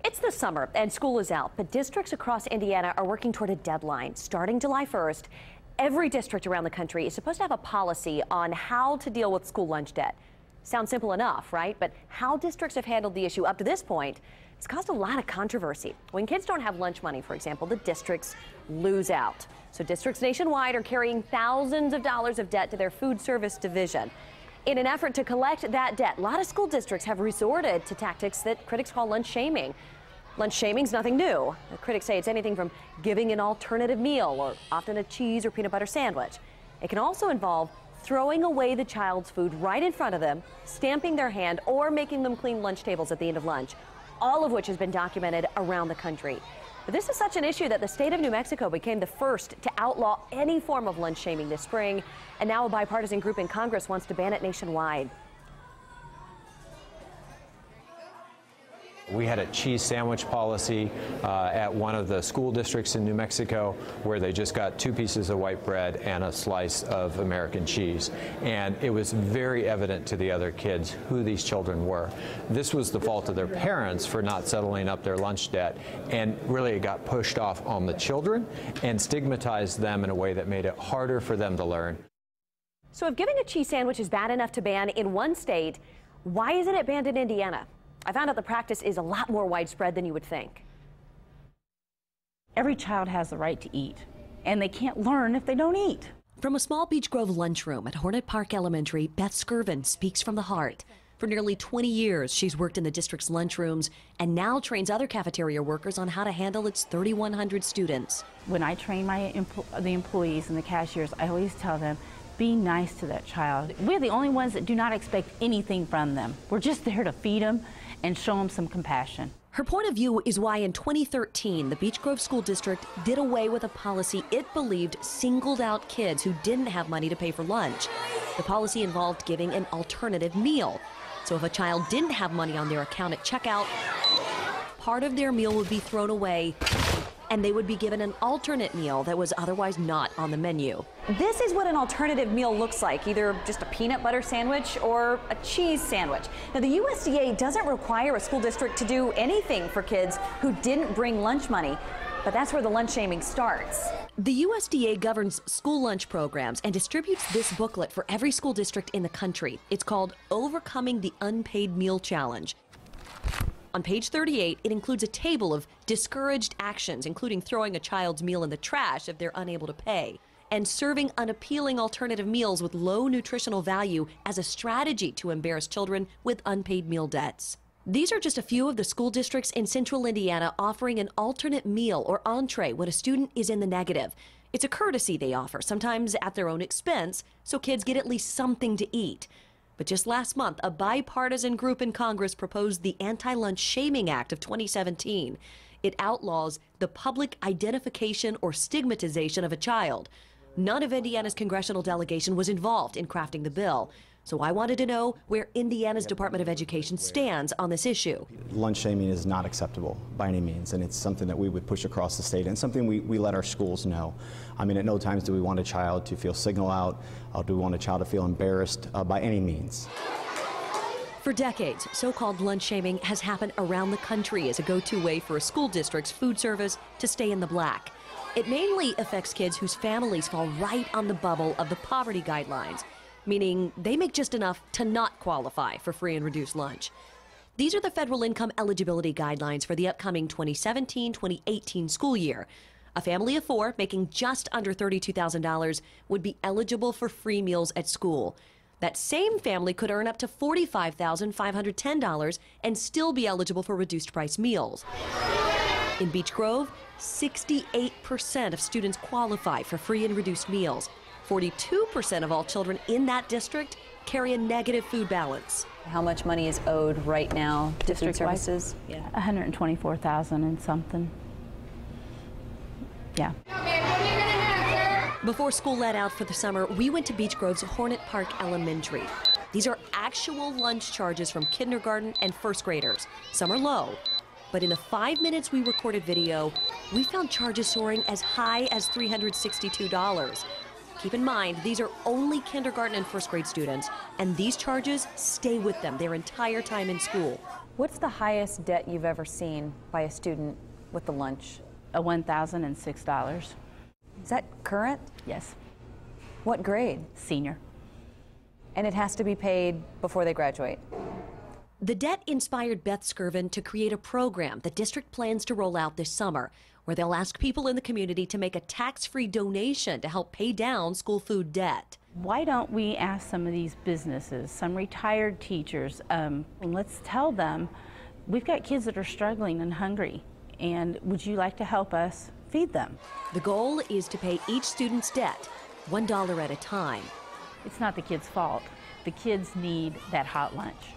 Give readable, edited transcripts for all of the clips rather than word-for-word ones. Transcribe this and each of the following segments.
It's the summer and school is out, but districts across Indiana are working toward a deadline. Starting July 1st, every district around the country is supposed to have a policy on how to deal with school lunch debt. Sounds simple enough, right? But how districts have handled the issue up to this point has caused a lot of controversy. When kids don't have lunch money, for example, the districts lose out. So districts nationwide are carrying thousands of dollars of debt to their food service division. In an effort to collect that debt, a lot of school districts have resorted to tactics that critics call lunch shaming. Lunch shaming's nothing new. The critics say it's anything from giving an alternative meal or often a cheese or peanut butter sandwich. It can also involve throwing away the child's food right in front of them, stamping their hand, or making them clean lunch tables at the end of lunch, all of which has been documented around the country. But this is such an issue that the state of New Mexico became the first to outlaw any form of lunch shaming this spring, and now a bipartisan group in Congress wants to ban it nationwide. We had a cheese sandwich policy at one of the school districts in New Mexico where they just got 2 pieces of white bread and a slice of American cheese. And it was very evident to the other kids who these children were. This was the fault of their parents for not settling up their lunch debt, and really it got pushed off on the children and stigmatized them in a way that made it harder for them to learn. So if giving a cheese sandwich is bad enough to ban in one state, why isn't it banned in Indiana? I found out the practice is a lot more widespread than you would think. Every child has the right to eat, and they can't learn if they don't eat. From a small Beech Grove lunchroom at Hornet Park Elementary, Beth Skirvin speaks from the heart. For nearly 20 years, she's worked in the district's lunchrooms and now trains other cafeteria workers on how to handle its 3,100 students. When I train the employees and the cashiers, I always tell them, be nice to that child. We're the only ones that do not expect anything from them. We're just there to feed them and show them some compassion. Her point of view is why in 2013, the Beech Grove School District did away with a policy it believed singled out kids who didn't have money to pay for lunch. The policy involved giving an alternative meal. So if a child didn't have money on their account at checkout, part of their meal would be thrown away, and they would be given an alternate meal that was otherwise not on the menu. This is what an alternative meal looks like, either just a peanut butter sandwich or a cheese sandwich. Now, the USDA doesn't require a school district to do anything for kids who didn't bring lunch money, but that's where the lunch shaming starts. The USDA governs school lunch programs and distributes this booklet for every school district in the country. It's called Overcoming the Unpaid Meal Challenge. On page 38, it includes a table of discouraged actions, including throwing a child's meal in the trash if they're unable to pay, and serving unappealing alternative meals with low nutritional value as a strategy to embarrass children with unpaid meal debts. These are just a few of the school districts in central Indiana offering an alternate meal or entree when a student is in the negative. It's a courtesy they offer, sometimes at their own expense, so kids get at least something to eat. But just last month, a bipartisan group in Congress proposed the Anti-Lunch Shaming Act of 2017. It outlaws the public identification or stigmatization of a child. None of Indiana's congressional delegation was involved in crafting the bill. So I wanted to know where Indiana's Department of Education stands on this issue. Lunch shaming is not acceptable by any means, and it's something that we would push across the state and something we let our schools know. I mean, at no times do we want a child to feel singled out, or do we want a child to feel embarrassed by any means. For decades, so-called lunch shaming has happened around the country as a go-to way for a school district's food service to stay in the black. It mainly affects kids whose families fall right on the bubble of the poverty guidelines, meaning they make just enough to not qualify for free and reduced lunch. These are the federal income eligibility guidelines for the upcoming 2017-2018 school year. A family of 4 making just under $32,000 would be eligible for free meals at school. That same family could earn up to $45,510 and still be eligible for reduced price meals. In Beech Grove, 68% of students qualify for free and reduced meals. 42% of all children in that district carry a negative food balance. How much money is owed right now to food services? Yeah, $124,000 and something. Yeah. Before school let out for the summer, we went to Beech Grove's Hornet Park Elementary. These are actual lunch charges from kindergarten and first graders. Some are low, but in the 5 minutes we recorded video, we found charges soaring as high as $362. Keep in mind, these are only kindergarten and first grade students, and these charges stay with them their entire time in school. What's the highest debt you've ever seen by a student with the lunch? $1,006. Is that current? Yes, What grade? senior. And it has to be paid before they graduate. The debt inspired Beth Skirvin to create a program the district plans to roll out this summer, where they'll ask people in the community to make a tax-free donation to help pay down school food debt. Why don't we ask some of these businesses, some retired teachers, and let's tell them, we've got kids that are struggling and hungry, and would you like to help us feed them? The goal is to pay each student's debt, $1 at a time. It's not the kids' fault. The kids need that hot lunch.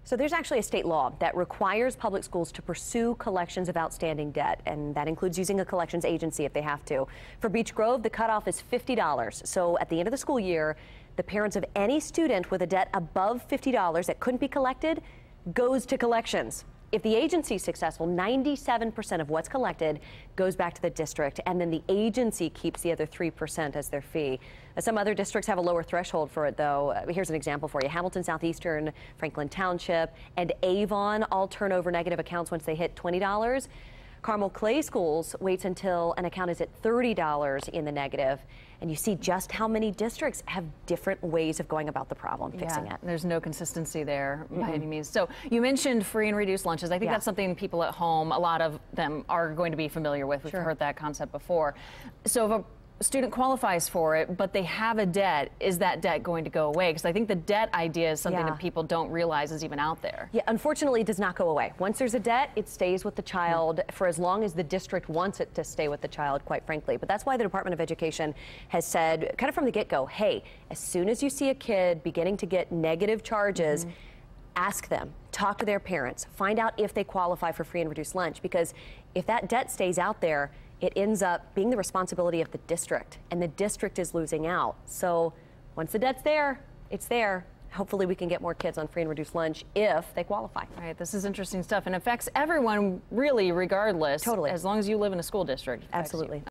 So there's actually a state law that requires public schools to pursue collections of outstanding debt, and that includes using a collections agency if they have to. For Beech Grove, the cutoff is $50. So at the end of the school year, the parents of any student with a debt above $50 that couldn't be collected goes to collections. If the agency is successful, 97% of what's collected goes back to the district, and then the agency keeps the other 3% as their fee. Some other districts have a lower threshold for it, though. Here's an example for you. Hamilton Southeastern, Franklin Township, and Avon all turn over negative accounts once they hit $20. Carmel Clay Schools waits until an account is at $30 in the negative. And you see just how many districts have different ways of going about the problem, fixing it. There's no consistency there by any means. So you mentioned free and reduced lunches. I think that's something people at home, a lot of them are going to be familiar with. We've heard that concept before. So if a student qualifies for it, but they have a debt, is that debt going to go away? Because I think the debt idea is something that people don't realize is even out there. Yeah, unfortunately, it does not go away. Once there's a debt, it stays with the child for as long as the district wants it to stay with the child, quite frankly. But that's why the Department of Education has said, kind of from the get-go, hey, as soon as you see a kid beginning to get negative charges, ask them, talk to their parents, find out if they qualify for free and reduced lunch, because if that debt stays out there, it ends up being the responsibility of the district, and the district is losing out. So once the debt's there, it's there. Hopefully we can get more kids on free and reduced lunch if they qualify. All right, this is interesting stuff and affects everyone really regardless. Totally. As long as you live in a school district. Absolutely.